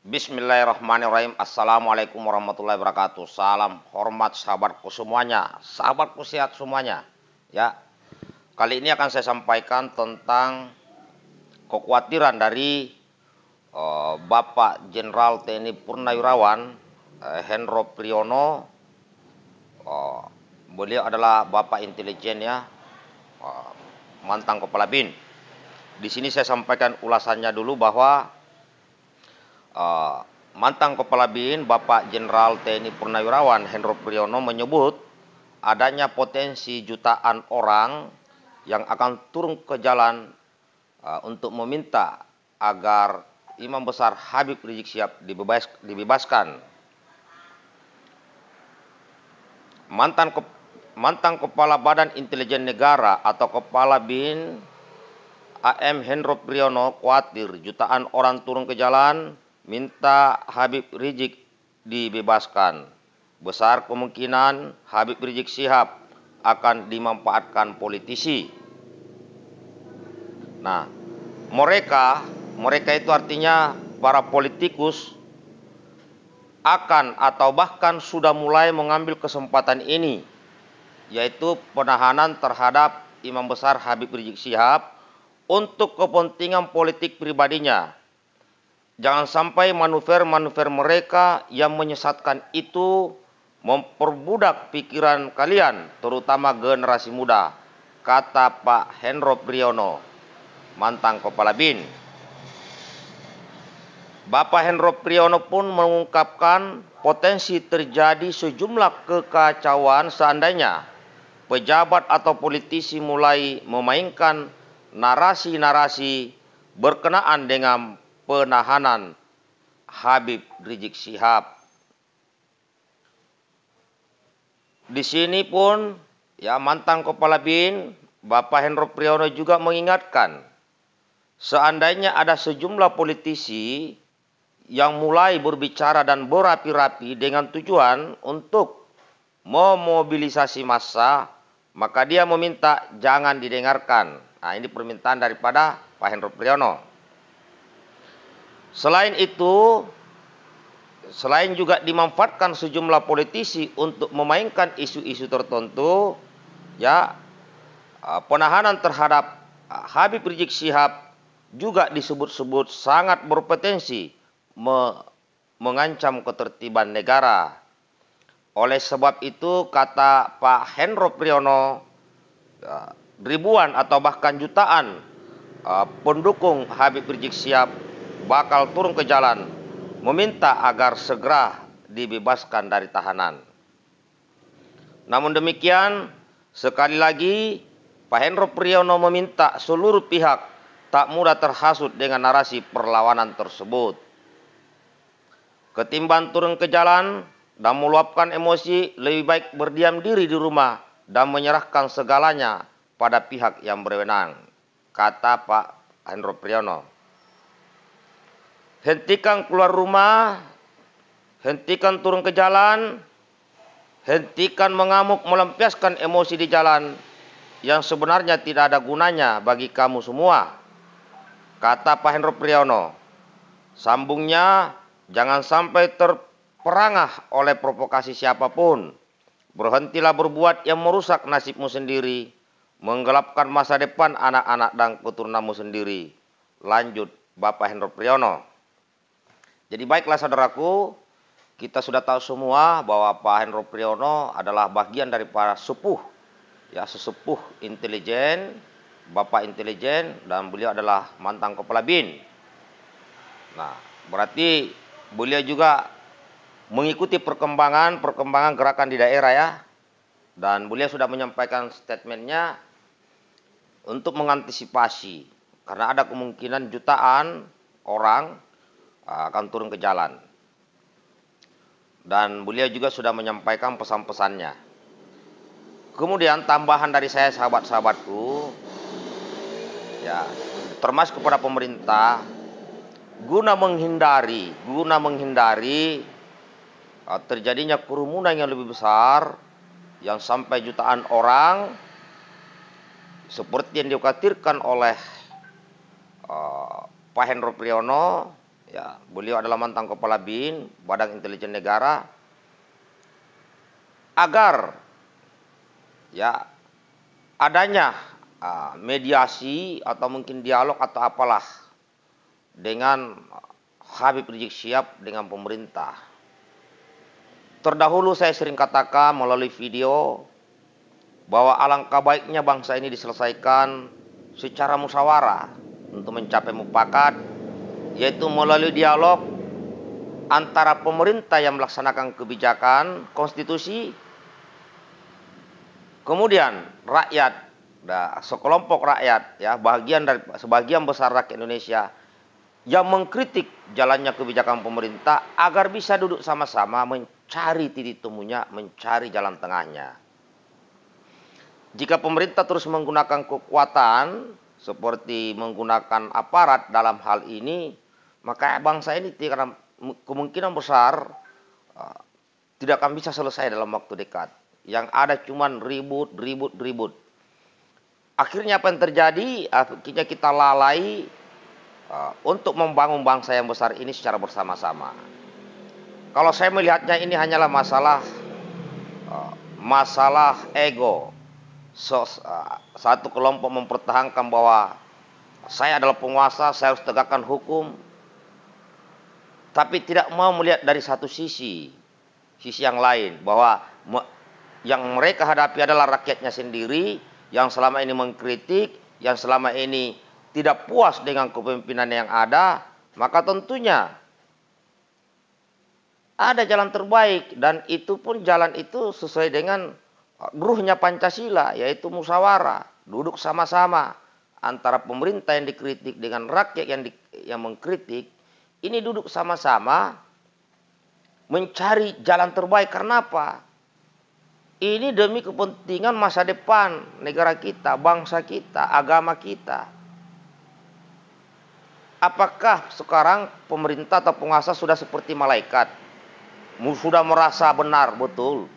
Bismillahirrahmanirrahim. Assalamualaikum warahmatullahi wabarakatuh. Salam hormat sahabatku semuanya, sahabatku sehat semuanya. Ya, kali ini akan saya sampaikan tentang kekhawatiran dari Bapak Jenderal TNI Purnawirawan Hendro Priyono. Beliau adalah Bapak intelijen ya, mantan Kepala BIN. Di sini saya sampaikan ulasannya dulu bahwa mantan Kepala BIN Bapak Jenderal TNI Purnawirawan Hendro Priyono menyebut adanya potensi jutaan orang yang akan turun ke jalan untuk meminta agar Imam Besar Habib Rizik Syihab dibebaskan. Mantan Kepala Badan Intelijen Negara atau Kepala BIN AM Hendro Priyono khawatir jutaan orang turun ke jalan minta Habib Rizik dibebaskan. Besar kemungkinan Habib Rizik Syihab akan dimanfaatkan politisi. Nah, mereka itu artinya para politikus akan atau bahkan sudah mulai mengambil kesempatan ini, yaitu penahanan terhadap Imam Besar Habib Rizik Syihab untuk kepentingan politik pribadinya. Jangan sampai manuver-manuver mereka yang menyesatkan itu memperbudak pikiran kalian, terutama generasi muda, kata Pak Hendro Priyono, mantan Kepala BIN. Bapak Hendro Priyono pun mengungkapkan potensi terjadi sejumlah kekacauan seandainya pejabat atau politisi mulai memainkan narasi-narasi berkenaan dengan penahanan Habib Rizik Syihab. Di sini pun ya mantan Kepala BIN Bapak Hendro Priyono juga mengingatkan seandainya ada sejumlah politisi yang mulai berbicara dan berapi-rapi dengan tujuan untuk memobilisasi massa, maka dia meminta jangan didengarkan. Nah, ini permintaan daripada Pak Hendro Priyono. Selain itu, selain juga dimanfaatkan sejumlah politisi untuk memainkan isu-isu tertentu, ya penahanan terhadap Habib Rizik Syihab juga disebut-sebut sangat berpotensi mengancam ketertiban negara. Oleh sebab itu, kata Pak Hendro Priyono, ribuan atau bahkan jutaan pendukung Habib Rizik Syihab bakal turun ke jalan meminta agar segera dibebaskan dari tahanan. Namun demikian, sekali lagi Pak Hendro Priyono meminta seluruh pihak tak mudah terhasut dengan narasi perlawanan tersebut. Ketimbang turun ke jalan dan meluapkan emosi, lebih baik berdiam diri di rumah dan menyerahkan segalanya pada pihak yang berwenang, kata Pak Hendro Priyono. Hentikan keluar rumah, hentikan turun ke jalan, hentikan mengamuk melampiaskan emosi di jalan yang sebenarnya tidak ada gunanya bagi kamu semua, kata Pak Hendro Priyono. Sambungnya, jangan sampai terperangah oleh provokasi siapapun. Berhentilah berbuat yang merusak nasibmu sendiri, menggelapkan masa depan anak-anak dan keturunanmu sendiri. Lanjut Bapak Hendro Priyono. Jadi baiklah saudaraku, kita sudah tahu semua bahwa Pak Hendro Priyono adalah bagian dari para sepuh, ya sesepuh intelijen, Bapak intelijen, dan beliau adalah mantan Kepala BIN. Nah, berarti beliau juga mengikuti perkembangan gerakan di daerah ya. Dan beliau sudah menyampaikan statementnya untuk mengantisipasi karena ada kemungkinan jutaan orang akan turun ke jalan. Dan beliau juga sudah menyampaikan pesan-pesannya. Kemudian tambahan dari saya sahabat-sahabatku, ya termasuk kepada pemerintah, guna menghindari terjadinya kerumunan yang lebih besar yang sampai jutaan orang seperti yang dikhawatirkan oleh Pak Hendro Priyono, Ya, beliau adalah mantan kepala BIN, Badan Intelijen Negara, agar ya adanya mediasi atau mungkin dialog atau apalah dengan Habib Rizik Syihab dengan pemerintah. Terdahulu saya sering katakan melalui video bahwa alangkah baiknya bangsa ini diselesaikan secara musyawarah untuk mencapai mufakat, yaitu melalui dialog antara pemerintah yang melaksanakan kebijakan konstitusi, kemudian rakyat, sekelompok rakyat, ya sebagian besar rakyat Indonesia yang mengkritik jalannya kebijakan pemerintah agar bisa duduk sama-sama mencari titik temunya, mencari jalan tengahnya. Jika pemerintah terus menggunakan kekuatan seperti menggunakan aparat dalam hal ini, maka bangsa ini kemungkinan besar tidak akan bisa selesai dalam waktu dekat. Yang ada cuman ribut. Akhirnya apa yang terjadi? Akhirnya kita lalai untuk membangun bangsa yang besar ini secara bersama-sama. Kalau saya melihatnya ini hanyalah masalah ego. Satu kelompok mempertahankan bahwa saya adalah penguasa, saya harus tegakkan hukum, tapi tidak mau melihat dari satu sisi yang lain, bahwa yang mereka hadapi adalah rakyatnya sendiri yang selama ini mengkritik, yang selama ini tidak puas dengan kepemimpinan yang ada. Maka tentunya ada jalan terbaik, dan itu pun jalan itu sesuai dengan ruhnya Pancasila, yaitu musyawarah, duduk sama-sama antara pemerintah yang dikritik dengan rakyat yang mengkritik. Ini duduk sama-sama mencari jalan terbaik. Karena apa? Ini demi kepentingan masa depan negara kita, bangsa kita, agama kita. Apakah sekarang pemerintah atau penguasa sudah seperti malaikat? Sudah merasa benar betul?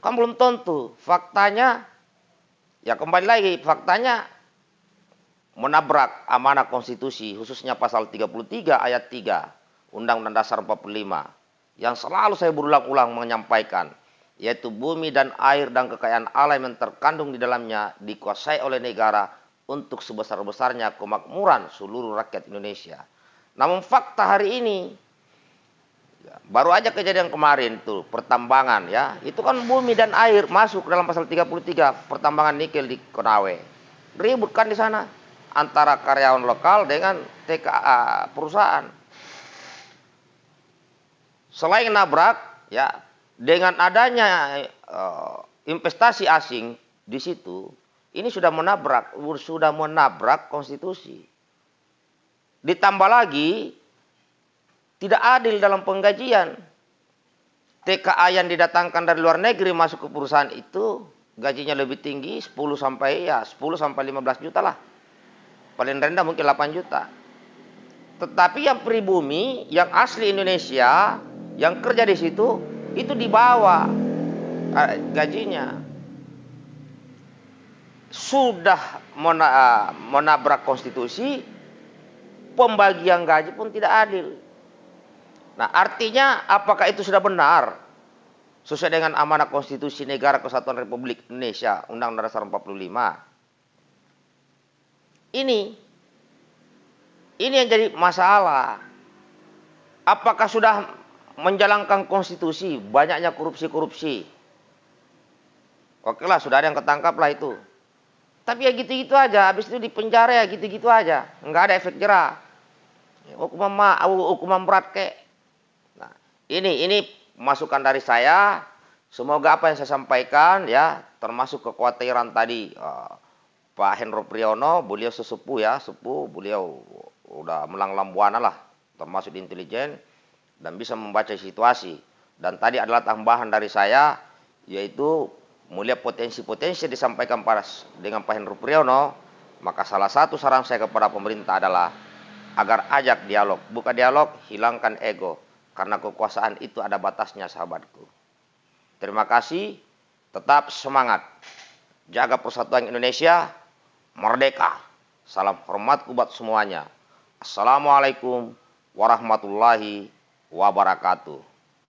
Kan belum tentu. Faktanya, ya kembali lagi, faktanya menabrak amanah konstitusi, khususnya pasal 33 ayat 3 Undang-Undang Dasar 45, yang selalu saya berulang-ulang menyampaikan, yaitu bumi dan air dan kekayaan alam yang terkandung di dalamnya dikuasai oleh negara untuk sebesar-besarnya kemakmuran seluruh rakyat Indonesia. Namun fakta hari ini, baru aja kejadian kemarin tuh pertambangan, ya itu kan bumi dan air masuk dalam pasal 33, pertambangan nikel di Konawe. Ribut kan di sana antara karyawan lokal dengan TKA perusahaan. Selain nabrak, ya dengan adanya investasi asing di situ, ini sudah menabrak konstitusi. Ditambah lagi tidak adil dalam penggajian. TKA yang didatangkan dari luar negeri masuk ke perusahaan itu gajinya lebih tinggi, 10 sampai 15 juta lah. Paling rendah mungkin 8 juta. Tetapi yang pribumi, yang asli Indonesia, yang kerja di situ, itu di bawah gajinya. Sudah menabrak konstitusi, pembagian gaji pun tidak adil. Nah, artinya apakah itu sudah benar sesuai dengan amanah konstitusi Negara Kesatuan Republik Indonesia Undang-Undang Dasar 45? Ini yang jadi masalah. Apakah sudah menjalankan konstitusi, banyaknya korupsi? Oke lah, sudah ada yang ketangkap lah itu. Tapi ya gitu-gitu aja, habis itu di penjara ya gitu-gitu aja, nggak ada efek jerah. Hukuman berat kek. Nah, ini masukan dari saya. Semoga apa yang saya sampaikan, ya, termasuk kekhawatiran tadi Pak Hendro Priyono, beliau sesepuh, beliau udah melanglang buana lah, termasuk di intelijen dan bisa membaca situasi. Dan tadi adalah tambahan dari saya, yaitu melihat potensi-potensi disampaikan dengan Pak Hendro Priyono, maka salah satu saran saya kepada pemerintah adalah agar ajak dialog, buka dialog, hilangkan ego, karena kekuasaan itu ada batasnya, sahabatku. Terima kasih, tetap semangat, jaga persatuan Indonesia, merdeka. Salam hormatku buat semuanya. Assalamualaikum warahmatullahi wabarakatuh.